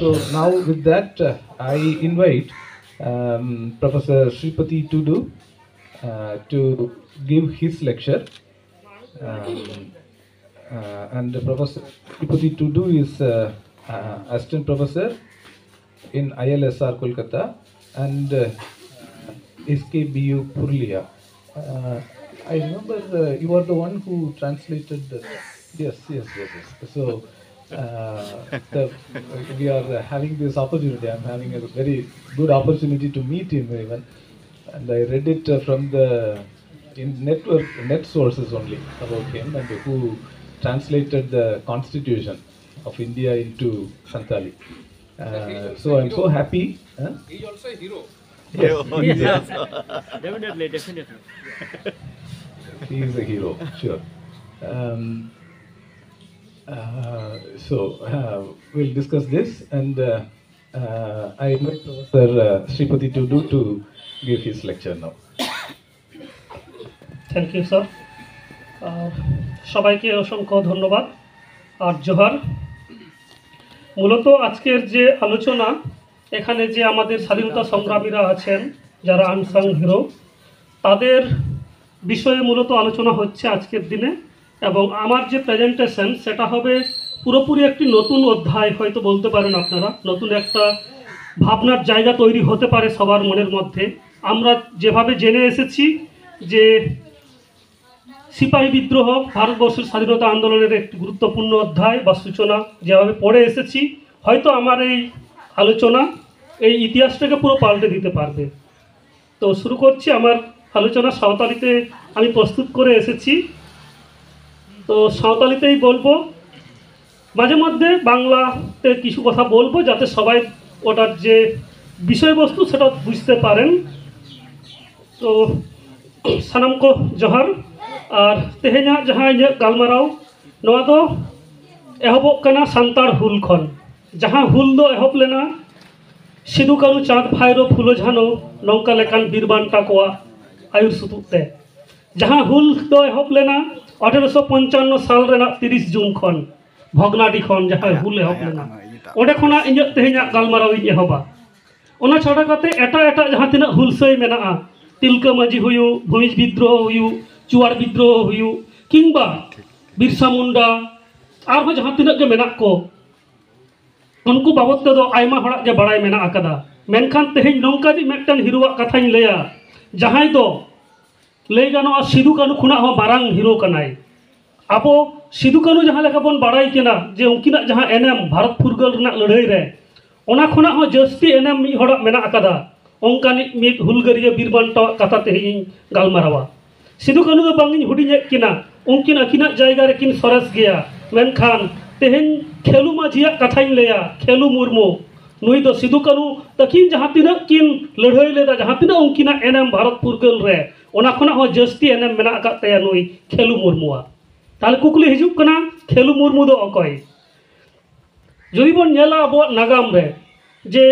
So now with that, I invite Professor Sripati Tudu to give his lecture. And Professor Sripati Tudu is assistant professor in ILSR Kolkata and SKBU Purulia. I remember you are the one who translated the. Yes. So we are having this opportunity. I'm having a very good opportunity to meet him even, and I read it from the net sources only about him and who translated the Constitution of India into Santali. So I'm so happy. He's also a hero. Yes, Definitely. he is a hero, sure. So we'll discuss this, and I invite Professor Sripati Tudu to give his lecture now. Thank you sir, সবাইকে অসংখ্য ধন্যবাদ আর জোহার। মূলত আজকের যে আলোচনা, এখানে যে আমাদের স্বাধীনতা সংগ্রামীরা আছেন যারা আনসাং হিরো, তাদের বিষয়ে মূলত আলোচনা হচ্ছে আজকের দিনে। এবং আমার যে প্রেজেন্টেশন সেটা হবে পুরোপুরি একটি নতুন অধ্যায় হয়তো বলতে পারেন আপনারা, নতুন একটা ভাবনার জায়গা তৈরি হতে পারে সবার মনের মধ্যে। আমরা যেভাবে জেনে এসেছি যে সিপাহী বিদ্রোহ ভারতবর্ষের স্বাধীনতা আন্দোলনের একটি গুরুত্বপূর্ণ অধ্যায় বা সূচনা যেভাবে পড়ে এসেছি, হয়তো আমার এই আলোচনা এই ইতিহাসটাকে পুরো পাল্টে দিতে পারবে। তো শুরু করছি আমার আলোচনা। সাঁওতালিতে আমি প্রস্তুত করে এসেছি, তো সাঁওতালিতেই বলবো, মাঝে মধ্যে বাংলাতে কিছু কথা বলবো যাতে সবাই ওটার যে বিষয়বস্তু সেটা বুঝতে পারেন। তো সানাম কো জোহার। আর তেহেᱧᱟᱜ ᱡᱟᱦᱟᱸ ᱤᱧᱟᱹᱜ ᱜᱟᱞᱢᱟᱨᱟᱣ ᱱᱚᱣᱟ ᱫᱚ ᱮᱦᱚᱵᱚᱜ ᱠᱟᱱᱟ ᱥᱟᱱᱛᱟᱲ ᱦᱩᱞ ᱠᱷᱚᱱ, ᱡᱟᱦᱟᱸ ᱦᱩᱞ ᱫᱚ ᱮᱦᱚᱵ ᱞᱮᱱᱟ ᱥᱤᱫᱩ ᱠᱟᱹᱱᱩ ᱪᱟᱸᱫᱽ ᱵᱷᱟᱭᱨᱳ ᱯᱷᱩᱞᱳ ᱡᱷᱟᱱᱳ ᱱᱚᱝᱠᱟ ᱞᱮᱠᱟᱱ ᱵᱤᱨ ᱵᱟᱱᱴᱟ ᱠᱚᱣᱟᱜ ᱟᱹᱭᱩᱨ ᱥᱩᱛᱩᱜ ᱛᱮ। ᱡᱟᱦᱟᱸ ᱦᱩᱞ ᱫᱚ ᱮᱦᱚᱵ ᱞᱮᱱᱟ 1855 ᱥᱟᱞ ᱨᱮᱱᱟᱜ 30 ᱡᱩᱱ ᱠᱷᱚᱱ, ᱵᱷᱚᱜᱽᱱᱟᱰᱤ ᱠᱷᱚᱱ ᱡᱟᱦᱟᱸ ᱦᱩᱞ ᱮᱦᱚᱵ ᱞᱮᱱᱟ, ᱚᱸᱰᱮ ᱠᱷᱚᱱᱟᱜ ᱤᱧᱟᱹᱜ ᱛᱮᱦᱮᱧᱟᱜ ᱜᱟᱞᱢᱟᱨᱟᱣ ᱤᱧ ᱮᱦᱚᱵᱟ। ᱚᱱᱟ ᱪᱷᱟᱰᱟ ᱠᱟᱛᱮ ᱮᱴᱟᱜ ᱡᱟᱦᱟᱸ ᱛᱤᱱᱟᱹᱜ ᱦᱩᱞᱥᱟᱹᱭ ᱢᱮᱱᱟᱜᱼᱟ, ᱛᱤᱞᱠᱟᱹ ᱢᱟᱹᱡᱷᱤ ᱦᱩᱭᱩᱜ, ᱵᱷᱩᱢᱤᱡ ᱵᱤᱫᱽᱫᱨᱳᱦᱚ ᱦᱩᱭᱩᱜ, চুয়ার বিদ্রোহ হুᱭᱩᱜ, কিংবা বিরসা মুন্ডা আরও ᱡᱟᱦᱟᱸ ᱛᱤᱱᱟᱹᱜ ᱜᱮ ᱢᱮᱱᱟᱜ ᱠᱚ, ᱩᱱᱠᱩ ᱵᱟᱵᱚᱫ ᱛᱮᱫᱚ ᱟᱭᱢᱟ ᱦᱚᱲᱟᱜ ᱜᱮ ᱵᱟᱲᱟᱭ ᱢᱮᱱᱟᱜ ᱟᱠᱟᱫᱟ। ᱢᱮᱱᱠᱷᱟᱱ ᱛᱮᱦᱮᱧ ᱱᱚᱝᱠᱟ ᱡᱮ ᱢᱤᱫᱴᱟᱝ ᱦᱤᱨᱳᱣᱟᱜ ᱠᱟᱛᱷᱟᱧ ᱞᱟᱹᱭᱟ, ᱡᱟᱦᱟᱸᱭ ᱫᱚ ᱞᱟᱹᱭ ᱜᱟᱱᱚᱜᱼᱟ ᱥᱤᱫᱩ ᱠᱟᱹᱱᱩ ᱠᱷᱚᱱᱟᱜ ᱦᱚᱸ ᱢᱟᱨᱟᱝ ᱦᱤᱨᱳ ᱠᱟᱱᱟᱭ। ᱟᱵᱚ ᱥᱤᱫᱩ ᱠᱟᱹᱱᱩ ᱡᱟᱦᱟᱸ ᱞᱮᱠᱟ ᱵᱚᱱ ᱵᱟᱲᱟᱭ ᱠᱟᱱᱟ ᱡᱮ ᱩᱱᱠᱤᱱᱟᱜ ᱡᱟᱦᱟᱸ ᱮᱱᱮᱢ ᱵᱷᱟᱨᱚᱛ ᱯᱷᱩᱨᱜᱟᱹᱞ ᱨᱮᱱᱟᱜ ᱞᱟᱹᱲᱦᱟᱹᱭ ᱨᱮ, ᱚᱱᱟ ᱠᱷᱚᱱᱟᱜ ᱦᱚᱸ ᱡᱟᱹᱥᱛᱤ ᱮᱱᱮᱢ ᱢᱤᱫ ᱦᱚᱲᱟᱜ ᱢᱮᱱᱟᱜ ᱟᱠᱟᱫᱟ। ᱚᱱᱠᱟᱱᱤᱡ ᱢᱤᱫ ᱦᱩᱞᱜᱟᱹᱨᱤᱭᱟᱹ ᱵᱤᱨ ᱵᱟᱱᱴᱟᱣᱟᱜ ᱠᱟᱛᱷᱟ ᱛᱮᱦᱮᱧ ᱤᱧ ᱜᱟᱞᱢᱟᱨᱟᱣᱟ। ᱥᱤᱫᱩ ᱠᱟᱹᱱᱩ ᱫᱚ ᱵᱟᱝ ᱤᱧ ᱦᱩᱰᱤᱧᱮᱫ ᱠᱤᱱᱟ, ᱩᱱᱠᱤᱱ ᱟᱹᱠᱤᱱᱟᱜ ᱡᱟᱭᱜᱟ ᱨᱮᱠᱤᱱ ᱥᱚᱨᱮᱥ ᱜᱮᱭᱟ। ᱢᱮᱱᱠᱷᱟᱱ ᱛᱮᱦᱮᱧ ᱠᱷᱮᱞᱩ ᱢᱟᱹᱡᱷᱤᱭᱟᱜ ᱠᱟᱛᱷᱟᱧ ᱞᱟᱹᱭᱟ, ᱠᱷᱮᱞᱩ ᱢᱩᱨᱢᱩ, ᱱᱩᱭ ᱫᱚ ᱥᱤᱫᱩ ᱠᱟᱹᱱᱩ ᱛᱟᱹᱠᱤᱱ ᱡᱟᱦᱟᱸ ᱛᱤᱱᱟᱹᱜ ᱠᱤᱱ ᱞᱟᱹᱲᱦᱟᱹᱭ ᱞᱮᱫᱟ, ᱡᱟᱦᱟᱸ ᱛᱤᱱᱟᱹᱜ ᱩᱱᱠᱤᱱᱟᱜ ᱮᱱᱮᱢ ᱵᱷᱟᱨᱚᱛ ᱯᱷᱩᱨᱜᱟᱹᱞ ᱨᱮ, ᱚᱱᱟ ᱠᱷᱚᱱᱟᱜ ᱦᱚᱸ ᱡᱟᱹᱥᱛᱤ ᱮᱱᱮᱢ ᱢᱮᱱᱟᱜ ᱟᱠᱟᱫ ᱛᱟᱭᱟ ᱱᱩᱭ ᱠᱷᱮᱞᱩ ᱢᱩᱨᱢᱩᱣᱟᱜ। তাহলে কুকুলি হিজুক কানা খেলু মুর্মু দো অকয়। যদি বন নেলা আবহাওয়ার নাগাম রে যে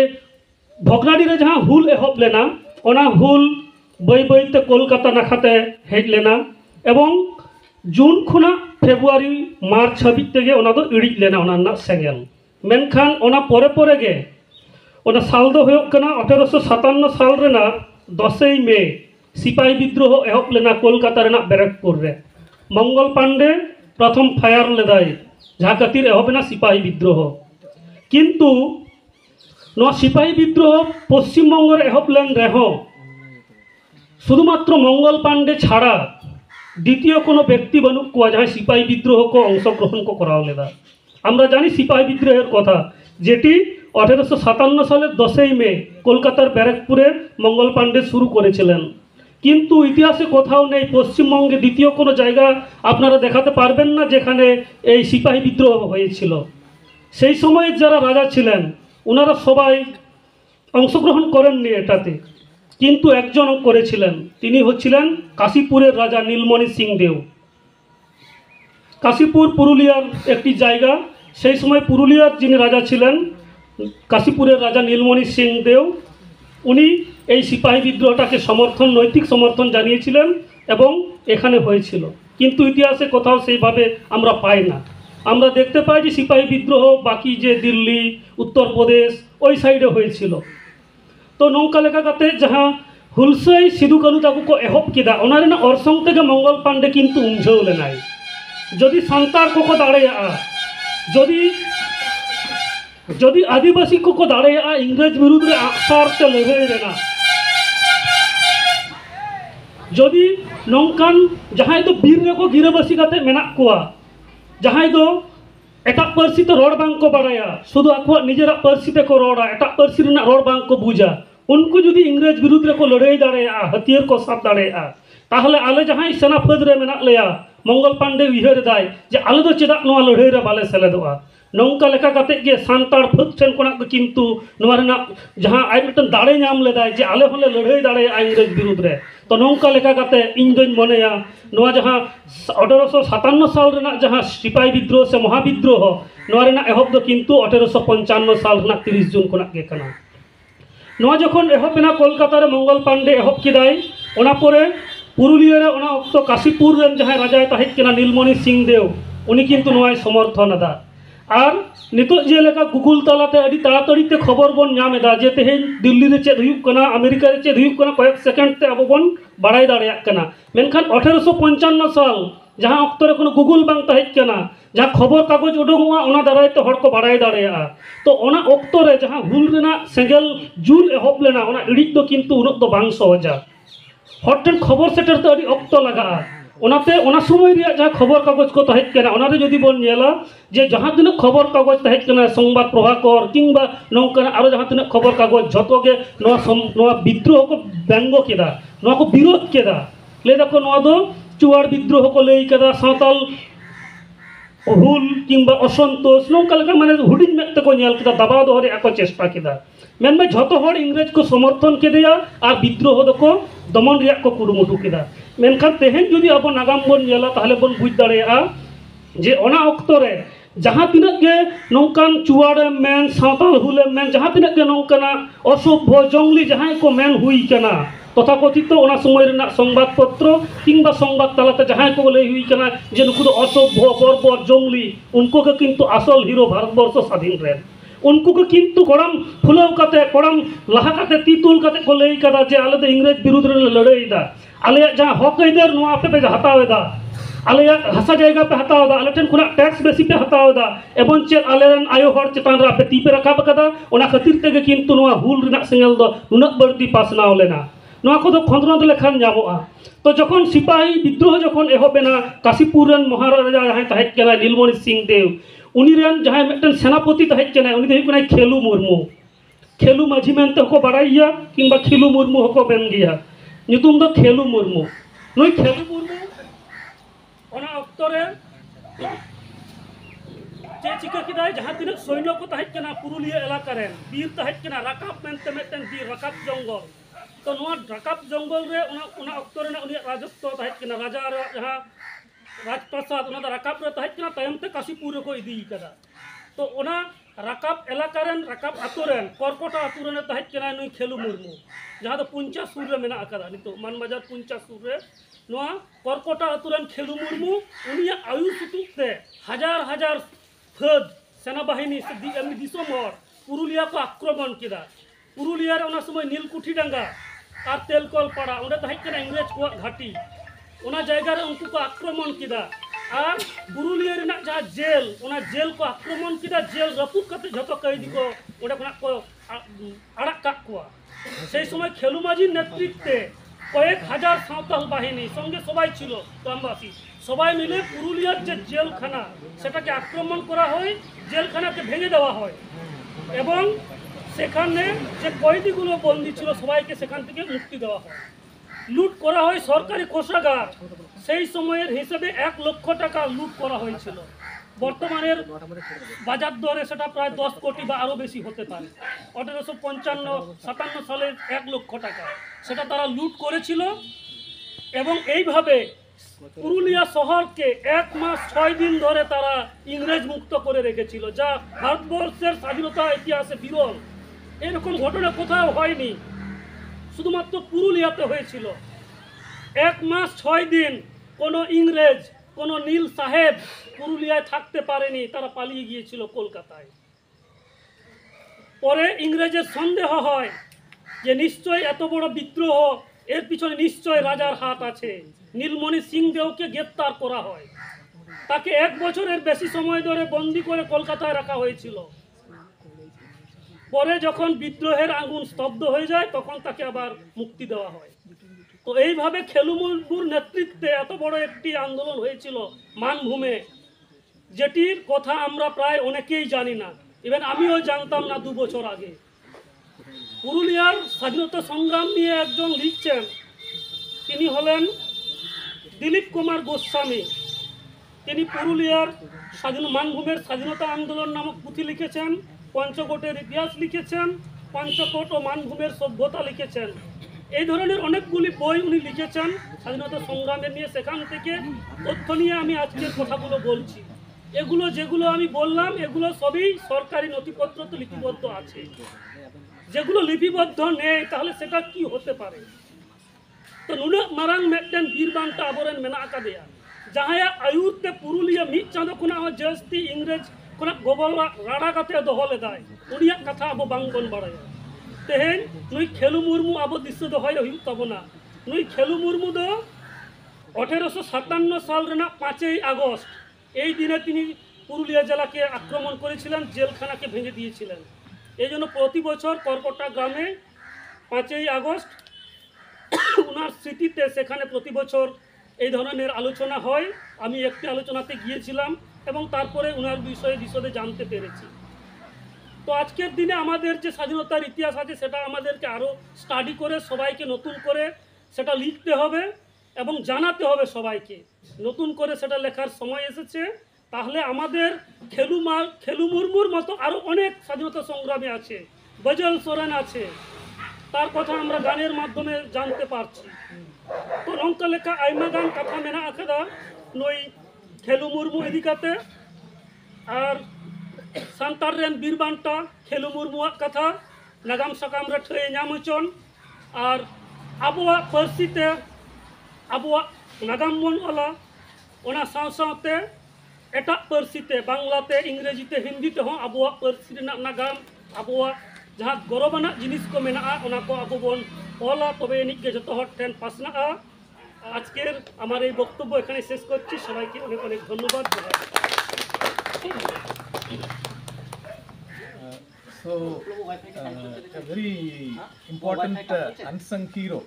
ভগনাডি রে যাহা হুল এহব লেনা, ওনা হুল বই বইতে কলকাতা নাখাতে হেজ লেনা এবং জুন খুনা ফেব্রুয়ারি মার্চ হাবিজ তেগে ওনা দো ইড়িজ লেনা ওনা না সেঙ্গেল। মেনখান ওনা পরে পরে গে ওনা সাল দো হয়ক কানা 1857 সাল রেনা 10 মে সিপাহী বিদ্রোহ এহব লেনা কলকাতা রেনা ব্যারাকপুর রে। মঙ্গল পাণ্ডে প্রথম ফায়ার লেদাই যাহা খাতির এহব না সিপাহী বিদ্রোহ। কিন্তু নোয়া সিপাহী বিদ্রোহ পশ্চিমবঙ্গের এহব লেন রেহ শুধুমাত্র মঙ্গল পাণ্ডে ছাড়া দ্বিতীয় কোনো ব্যক্তি বানুক কোয়া যাহাই সিপাহী বিদ্রোহ কো অংশগ্রহণ কো করাও লেদা। আমরা জানি সিপাহী বিদ্রোহের কথা, যেটি 1857 সালের 10 মে কলকাতার ব্যারাকপুরে মঙ্গল পাণ্ডে শুরু করেছিলেন। কিন্তু ইতিহাসে কোথাও নেই, পশ্চিমবঙ্গে দ্বিতীয় কোনো জায়গা আপনারা দেখাতে পারবেন না যেখানে এই সিপাহী বিদ্রোহ হয়েছিল। সেই সময়ের যারা রাজা ছিলেন ওনারা সবাই অংশগ্রহণ করেননি এটাতে, কিন্তু একজন করেছিলেন, তিনি হচ্ছিলেন কাশীপুরের রাজা নীলমণি সিং দেও। কাশীপুর পুরুলিয়ার একটি জায়গা, সেই সময় পুরুলিয়ার যিনি রাজা ছিলেন কাশীপুরের রাজা নীলমণি সিং দেও, উনি এই সিপাহী বিদ্রোহটাকে নৈতিক সমর্থন জানিয়েছিলেন এবং এখানে হয়েছিল। কিন্তু ইতিহাসে কোথাও সেইভাবে আমরা পাই না। আমরা দেখতে পাই যে সিপাহী বিদ্রোহ বাকি যে দিল্লি উত্তরপ্রদেশ ওই সাইডে হয়েছিল। তো নৌকা লেখা কাতে যাহা হুলᱥᱟᱹᱭ ᱥᱤᱫᱩ ᱠᱟᱹᱱᱩ ᱛᱟᱠᱚ ᱠᱚ ᱮᱦᱚᱵ ᱠᱮᱫᱟ ᱚᱱᱟ ᱨᱮᱱᱟᱜ ᱚᱨᱥᱚᱝ ᱛᱮᱜᱮ ᱢᱚᱝᱜᱚᱞ ᱯᱟᱱᱰᱮ ᱠᱤᱱᱛᱩ ᱩᱢᱡᱷᱟᱹᱣ ᱞᱮᱱᱟᱭ। যদি সান্তার কোকো দাঁড়ায়া, যদি আদিবাসী কোকো দাঁড়ায়া ইংরেজ বিরুদ্ধে আকসারতে লড়াই রেনা, যদি নৌকান যাহাই তো বীর রেকো গিরাবাসী কাতে মেনাক কোয়া, যাহাই তো এটাক পার্সিতে রড় বাং কো বাড়ায়া, শুধু আকুয়ার নিজেরাক পার্সিতে কো রড়া, এটাক পার্সি রেনাক রড় বাং কো বুঝা, उनको जुदी इंग्रेज विरुद्ध रे को लड़ाई दाड़ेया, हथियार को साब दाड़ेया, ताहले आले जहां सेना फौज रे मेना लेया मंगल पांडे उयहर दाय जे आले दो चेदा नोआ लड़ाई रे बाले सेलेदोआ। नौका लेका काते गे सान्ताड़ फौज ठेन कोना किंतु नोआ रेना जहां आय मिटन दाड़े नाम लेदाय जे आले होले लड़ाई दाड़ेया इंग्रेज विरुद्ध रे। तो नौका लेका काते इन दोñ मनेया नोआ जहां 1857 साल रेना जहां सिपाही विद्रोह से महाविद्रोह नोआ रेना एहब दो किंतु 1855 साल रेना 30 जून कोना गे कना। नोआ जखन एहबेना कलकाता रे मंगल पांडे एहब किदाय ओना परे पुरुलिया रे ओना अक्तो काशीपुर रेन जहां राजाय ताहेज केना नीलमणि सिंह देव उनी किंतु नोआय समर्थन अदा। और नितो जे लेका गुगल तालाते अडी ताड़ाताड़ीते खबर बन नाम एदा जे तेहेन दिल्ली रे चेद हुयुग कना, अमेरिका रे चेद हुयुग कना, कयेक सेकेंड ते आबो बन बाड़ाय दाड़ेयाग कना। मेनखान 1855 साल जहां अक्तो रे कोनो गुगल बांग ताहेज केना, जहां खबर कागज उडुंगआ ओना दारायते हड़ को बाड़ाय दाड़ेया। तो ओना अक्तो रे जहां हुल रेना सेंगेल जुल एहब लेना ओना इडिज दो किंतु उनक दो बांग सहजा, हड़ ठेन खबर सेटर ते अडी अक्तो लागा। ओनाते ओना समय रिया जहां खबर कागज को ताहेज केना ओनारे जदि बन नेला जे जहां तिनाक खबर कागज ताहेज केना संबाद प्रभाकर किंबा नौकाना आरो जहां तिनाक खबर कागज झतोगे नोआ विद्रोह को व्यंग केदा, नोआ को विरोध केदा, ले देखो नोआ दो चुवाड़ विद्रोह को लई केदा, सावताल हुल किंबा असंतोष नौका लेका माने हुडिंग मेते को नेल केदा, दबाव दोह रे को चेष्टा केदा। मेनमे झतो हड़ इंग्रेज को समर्थन केदेया और विद्रोह दको दमन रिया को कुरुमुटु केदा। मेनखान तेहेन जुदी अब नागाम बन नेला ताहले बन बुझ दाड़ेया जे ओना अक्तो रे जहां तिनाक गे नौकान चुवाड़े मेन सावताल हुले मेन जहां तिनाक गे नौकाना असभ्य जंगली जहां को मेन हुई केना तथाकथित ओना समय रेना संबादपत्र किंबा संबाद तालाते जहां को लई हुई केना जे नुकु दो असभ्य बर्बर जंगली उनको के किंतु असल हीरो भारतवर्ष स्वाधीन रे उनको को किंतु कोड़म फुलाव काते कोड़म लहा काते तीतुल काते को लई कदा जे आले दो इंग्रेज विरुद्ध रे लड़ाईदा आले जहां हक आइदार नो आपे पे हतावेदा आले हासा जायगा पे हतावेदा आले ठेन खुना टैक्स बेसी पे हतावेदा एवं चे आले रन आयो हर चेतान रे आपे ती पे रकाब कदा ओना खातिर तेगे किंतु नो हुल रेना सेंगेल दो नुनक बर्ती पासनाव लेना नोआ को दो खंद्रन लेखान जाबोआ। तो जखन सिपाही विद्रोह जखन एहबेना काशीपुर रेन महाराजा जहां ताहेज केना नीलमणि सिंह देव उनी रेन जहां मिटन सेनापति ताहेज केना उनी दो हुकना खेलू मुर्मू, खेलू माझी मेनते को बाड़ाइया किंबा खेलू मुर्मू हको बेन गिया नितुम दो खेलू मुर्मू। नुई खेलू मुर्मू ओना अक्तो रे चे चिका किदाय जहां तिनाक सैन्य को ताहेज केना पुरुलिया इलाका रेन बीर ताहेज केना राकाब मेनते मिटन बीर राकाब जंगल। तो नोआ राकाब जंगल रे ओना अक्तो रे उनी राजत्व ताहेज केना राजा जहां राजप्रसाद ओना राकाब रे ताहेज केना तायमते काशीपुर को इदी कदा। तो ओना राकाब इलाका रेन राकाब आतु रेन करकोटा आतु रेन ताहेज केना नुई खेलू मुर्मू जहां दो पुंचा सुर रे मेना आकादा नितो मानबाजार पुंचा सुर रे नोआ करकोटा आतु रेन खेलू मुर्मू उनी आयु सुतुते हजार हजार फौज सेना बाहिनी से एमनी दिसम हर पुरुलिया को आक्रमण केदा। पुरुलिया रे ओना समय नीलकुठी डांगा और तेलकल पाड़ा ओंडे ताहेज केना इंग्रेज को घाटी ओना जायगा रे उनको को आक्रमण केदा और पुरुलिया रेना जहां जेल ओना जेल को आक्रमण केदा जेल रपुक कते झतो कैदी को ओंडे कोना को आड़ाक काक कोआ। सेई समय खेलू माझी नेतृत्वे कयेक हजार सावताल बाहिनी संगे सबाई छिलो ग्रामबासी सबाई मिले पुरुलियार जे जेलखाना सेटाके आक्रमण करा हय जेलखानाके भेंगे देওয়া হয় এবং সেখানে যে কয়েদিগুলো বন্দী ছিল সবাইকে সেখান থেকে মুক্তি দেওয়া হয়। লুট করা হয় সরকারি কোষাগার সেই সময়ের হিসেবে 1 লক্ষ টাকা লুট করা হয়েছিল। বর্তমানের বাজার দরে সেটা প্রায় 10 কোটি বা আরও বেশি হতে পারে। 1855-57 সালের 1 লক্ষ টাকা সেটা তারা লুট করেছিল এবং এইভাবে পুরুলিয়া শহরকে 1 মাস 6 দিন ধরে তারা ইংরেজ মুক্ত করে রেখেছিল, যা ভারতবর্ষের স্বাধীনতা ইতিহাসে বিরল। এরকম ঘটনা কোথাও হয়নি, শুধুমাত্র পুরুলিয়াতে হয়েছিল। 1 মাস 6 দিন কোনো ইংরেজ কোনো নীল সাহেব পুরুলিয়ায় থাকতে পারেনি, তারা পালিয়ে গিয়েছিল কলকাতায়। পরে ইংরেজের সন্দেহ হয় যে নিশ্চয় এত বড় বিদ্রোহ, এর পিছনে নিশ্চয় রাজার হাত আছে। নীলমণি সিং দেওকে গ্রেপ্তার করা হয়, তাকে 1 বছরের বেশি সময় ধরে বন্দি করে কলকাতায় রাখা হয়েছিল। পরে যখন বিদ্রোহের আগুন স্তব্ধ হয়ে যায় তখন তাকে আবার মুক্তি দেওয়া হয়। তো এইভাবে খেলুমুরমুর নেতৃত্বে এত বড় একটি আন্দোলন হয়েছিল মানভূমে, যেটির কথা আমরা প্রায় অনেকেই জানি না, ইভেন আমিও জানতাম না 2 বছর আগে। পুরুলিয়ার স্বাধীনতা সংগ্রাম নিয়ে একজন লিখছেন, তিনি হলেন দিলীপ কুমার গোস্বামী। তিনি পুরুলিয়ার মানভূমের স্বাধীনতা আন্দোলন নামক পুঁথি লিখেছেন, পঞ্চকোটের ইতিহাস লিখেছেন, পঞ্চকোট ও মানভূমের সভ্যতা লিখেছেন। এই ধরনের অনেকগুলি বই উনি লিখেছেন স্বাধীনতা সংগ্রামের নিয়ে। সেখান থেকে তথ্য নিয়ে আমি আজকের কথাগুলো বলছি। এগুলো যেগুলো আমি বললাম এগুলো সবই সরকারি নথিপত্রতে লিপিবদ্ধ আছে। যেগুলো লিপিবদ্ধ নেই তাহলে সেটা কি হতে পারে? তো নুনাᱜ ᱢᱟᱨᱟᱝ ᱢᱤᱫᱴᱮᱱ ᱵᱤᱨ ᱵᱟᱱᱴᱟ ᱟᱵᱚᱨᱮᱱ ᱢᱮᱱᱟᱜ ᱟᱠᱟᱫᱮᱭᱟ, ᱡᱟᱦᱟᱸᱭᱟᱜ ᱟᱹᱭᱩᱨᱛᱮ ᱯᱩᱨᱩᱞᱤᱭᱟᱹ 1 ᱪᱟᱸᱫᱳ ᱠᱷᱚᱱᱟᱜ ᱦᱚᱸ ᱡᱟᱹᱥᱛᱤ ᱤᱝᱨᱮᱡᱽ ᱠᱷᱚᱱᱟᱜ ᱜᱚᱵᱚᱞ ᱨᱟᱲᱟ ᱠᱟᱛᱮ ᱫᱚᱦᱚ ᱞᱮᱫᱟᱭ, ᱩᱱᱤᱭᱟᱜ ᱠᱟᱛᱷᱟ ᱟᱵᱚ ᱵᱟᱝᱵᱚᱱ ᱵᱟᱲᱟᱭᱟ। ᱛᱮᱦᱮᱧ ᱱᱩᱭ ᱠᱷᱮᱞᱩ ᱢᱩᱨᱢᱩ ᱟᱵᱚ ᱫᱤᱥᱟᱹ ᱫᱚᱦᱚᱭ ᱦᱩᱭᱩᱜ ᱛᱟᱵᱚᱱᱟ। ᱱᱩᱭ ᱠᱷᱮᱞᱩ ᱢᱩᱨᱢᱩ ᱫᱚ 1857 সাল রেনাক 5ই আগস্ট এই দিনে তিনি পুরুলিয়া জেলাকে আক্রমণ করেছিলেন, জেলখানাকে ভেঙে দিয়েছিলেন। এই জন্য প্রতি বছর করকটা গ্রামে 5ই আগস্ট ওনার স্মৃতিতে সেখানে প্রতি বছর এই ধরনের আলোচনা হয়। আমি একটি আলোচনাতে গিয়েছিলাম এবং তারপরে ওনার বিষয়ে বিশদে জানতে পেরেছি। তো আজকের দিনে আমাদের যে স্বাধীনতার ইতিহাস আছে সেটা আমাদেরকে আরও স্টাডি করে সবাইকে নতুন করে সেটা লিখতে হবে এবং জানাতে হবে সবাইকে। নতুন করে সেটা লেখার সময় এসেছে। তাহলে আমাদের খেলু মুরমুর মতো আরও অনেক স্বাধীনতা সংগ্রামী আছে, বজল সোরেন আছে, তার কথা আমরা গানের মাধ্যমে জানতে পারছি। তো নঙ্কা লেখা আইমা গান কথা মেনা আকাদা নই খেলু মুরমু ইদি কাতে। আর সান্তার রেন বীর বান্টা খেলু মুরমুয়াগ কথা নাগাম সাকাম রে ঠয়ে ᱧᱟᱢ ᱦᱚᱪᱚᱱ। আর আবহাওয়া পার্সিতে আবহাওয়া নাগাম বন ওলা ওনা সাও সাওতে এটাক পার্সিতে বাংলাতে ইংরেজিতে হিন্দিতে হon আবহাওয়া পার্সি রেনাক নাগাম আবহাওয়া जहाँ गौरवाना जिनिस को मेना ओना को आबो बन ओला तबे एनिक गे जतो हर ठेन पासना। आजकेर आमार এই বক্তব্য এখানে শেষ করছি। সবাইকে অনেক অনেক ধন্যবাদ। So a very important unsung hero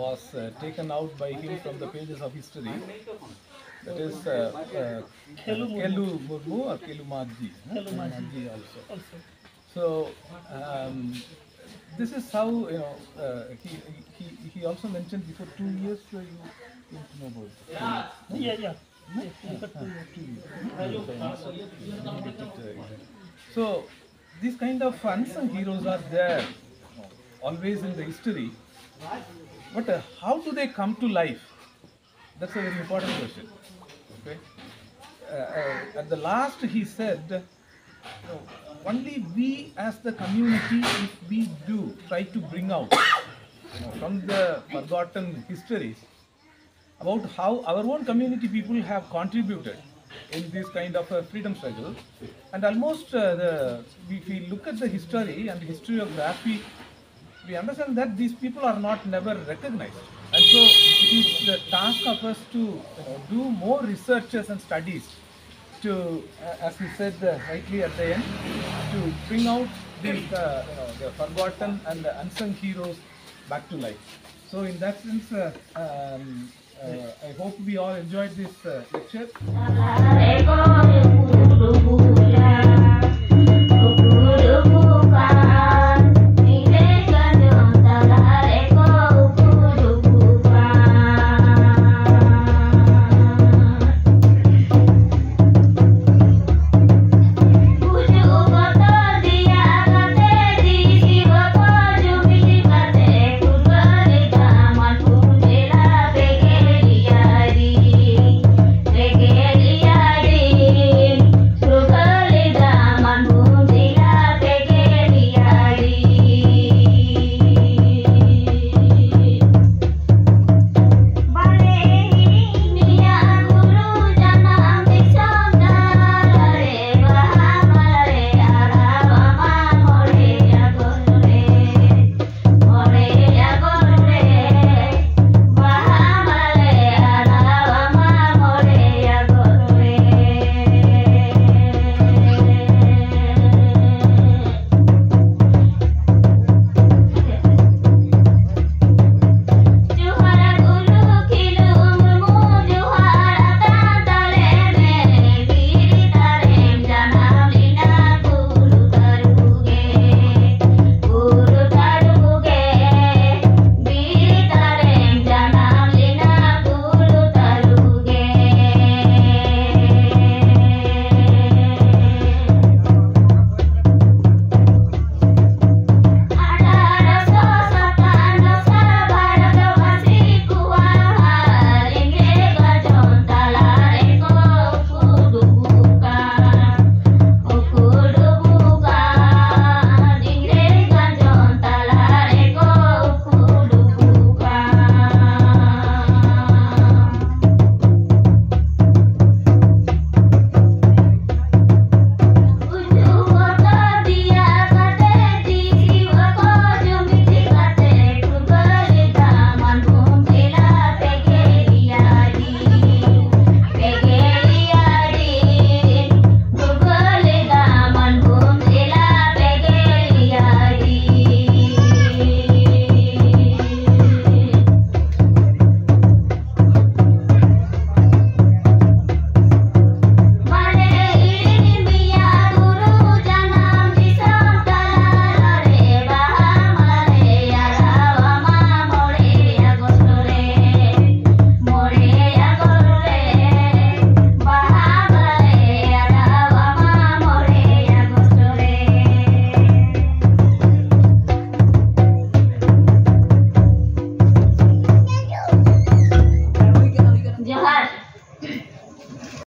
was taken out by him from the pages of history. That is Khelu Murmu or Khelu Magji. Khelu Magji also. So this is how he also mentioned before 2 years. You came to know about it. Yeah. So these kind of unsung heroes are there always in the history, but how do they come to life? That's a very important question. Okay. At the last he said, only we as the community, if we do try to bring out from the forgotten histories about how our own community people have contributed in this kind of a freedom struggle, and almost if we look at the history and historiography, we understand that these people are not never recognized, and so it is the task of us to do more researches and studies to, as he said rightly at the end, to bring out these the forgotten and the unsung heroes back to life. So in that sense, I hope we all enjoyed this lecture.